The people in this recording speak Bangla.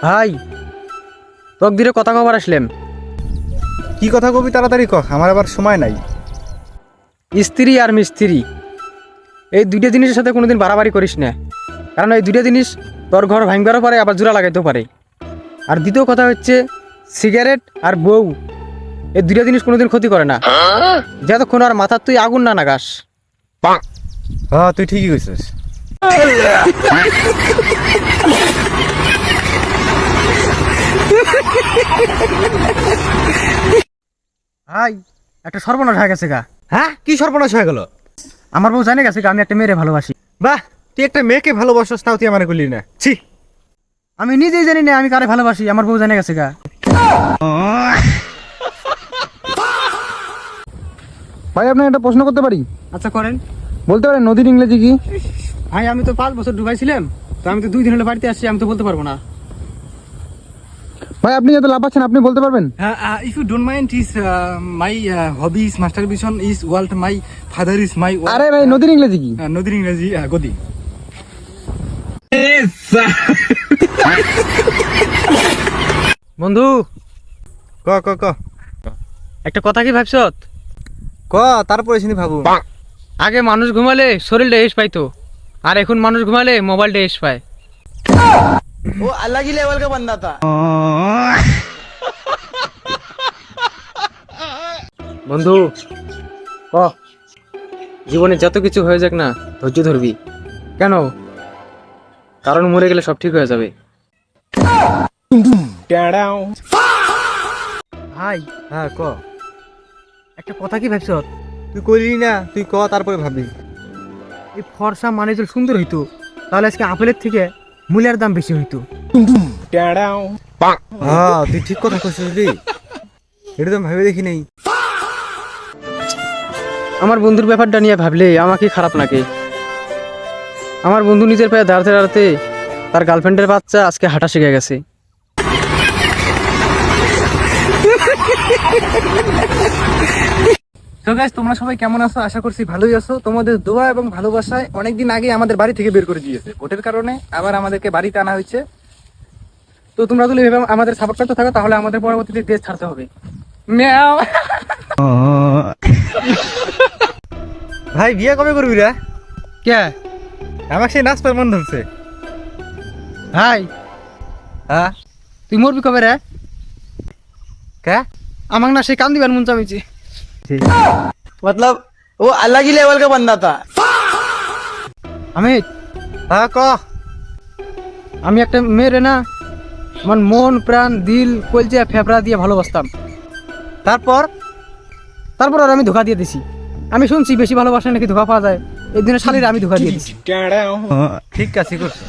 ভাই তকদিরে কথা কবার আসলাম। কি কথা কবি তাড়াতাড়ি ক, আমার আবার সময় নাই। স্ত্রী আর মিস্ত্রি এই দুইটা জিনিসের সাথে কোনোদিন বাড়াবাড়ি করিস না, কারণ এই দুইটা জিনিস তোর ঘর ভাঙবারও পারে, আবার জোড়া লাগাইতেও পারে। আর দ্বিতীয় কথা হচ্ছে সিগারেট আর বউ, এই দুইটা জিনিস কোনোদিন ক্ষতি করে না, যতক্ষণ আর মাথার তুই আগুন না লাগাস। হ্যাঁ তুই ঠিকই কইছিস। ভাই একটা সর্বনাশ হয়ে গেছে গা। হ্যাঁ কি সর্বনাশ হয়ে গেল? আমার বউ জানে গেছে গা আমি একটা মেয়েরে ভালোবাসি। বাহ, তুই একটা মেয়েকে ভালোবাসস, তাও তুই আমার করলি না। ছি, আমি নিজেই জানি না আমি কারে ভালোবাসি, আমার বউ জানে গেছে গা। ভাই আপনাকে একটা প্রশ্ন করতে পারি? আচ্ছা করেন। বলতে পারেন নদীর ইংরেজি কি? ভাই আমি তো 5 বছর ডুবাইছিলাম, তো আমি তো 2 দিন হলে বাড়িতে আসছি, আমি তো বলতে পারবো না। ভাই আপনি যত লাভ পাচ্ছেন আপনি বলতে পারবেন? If you don't mind, is my hobby is masturbation is world. My father is my আরে ভাই নদীর ইংরেজি কি? নদীর ইংরেজি গদি। বন্ধু ক ক ক একটা কথা কি ভাবছ? ক তারপরে শুনি ভাবু। আগে মানুষ ঘুমালে শরীরটা রেস্ট পাইতো, আর এখন মানুষ ঘুমালে মোবাইলটা রেস্ট পায়। वो अलग ही लेवल का बंदा था। বন্ধু ক, জীবনে যত কিছু হয়ে যাক না ধৈর্য ধরবি। কেন? কারণ মরে গেলে সব ঠিক হয়ে যাবে। ভাই হ্যাঁ ক, একটা কথা কি ভাবছ? তুই করলি না, তুই ক তারপরে ভাবি। এই ফর্সা মানে যদি সুন্দর হইতো তাহলে আজকে আপেলের থেকে মূল্যের দাম বেশি হইতো। হ্যাঁ তুই ঠিক কথা কইছিস রে, এটা তো আমি ভেবে দেখি নাই। আমার বন্ধুর ব্যাপারটা নিয়ে ভাবলে আমাকে খারাপ লাগে। আমার বন্ধু নিজের পায়ে দাঁড়াতে দাঁড়াতে তার গার্লফ্রেন্ডের বাচ্চা আজকে হাঁটা শিখে গেছে। তো গাইস তোমরা সবাই কেমন আছো? আশা করছি ভালোই আছো। তোমাদের দোয়া এবং ভালোবাসায় অনেকদিন আগে আমাদের বাড়ি থেকে বের করে দিয়েছে, ভোটের কারণে আবার আমাদেরকে বাড়িতে আনা হয়েছে। তো তোমরা যদি এভাবে আমাদের সাপোর্ট করতে থাকো তাহলে আমাদের পরবর্তীতে দেশ ছাড়তে হবে। ম্যাও। ভাই বিয়ে কবে করবি রে? কে আমার সেই নাচটার মন ধরছে। ভাই হ্যাঁ তুই মরবি কবে রে? কে? আমাকে না সেই কান দিবার মন চামিছি। मतलब वो अलग ही लेवल का बंदा था। আমি হ্যাঁ ক। আমি একটা মেয়েরে না আমার মন প্রাণ দিল কলজা ফেফড়া দিয়ে ভালোবাসতাম। তারপর? তারপর আর আমি ধোকা দিয়ে দিছি। আমি শুনছি বেশি ভালোবাসা নাকি ধোকা পাওয়া যায়, এই দিনে শালির আমি ধোকা দিয়ে দিছি। ঠিক আছে করছে।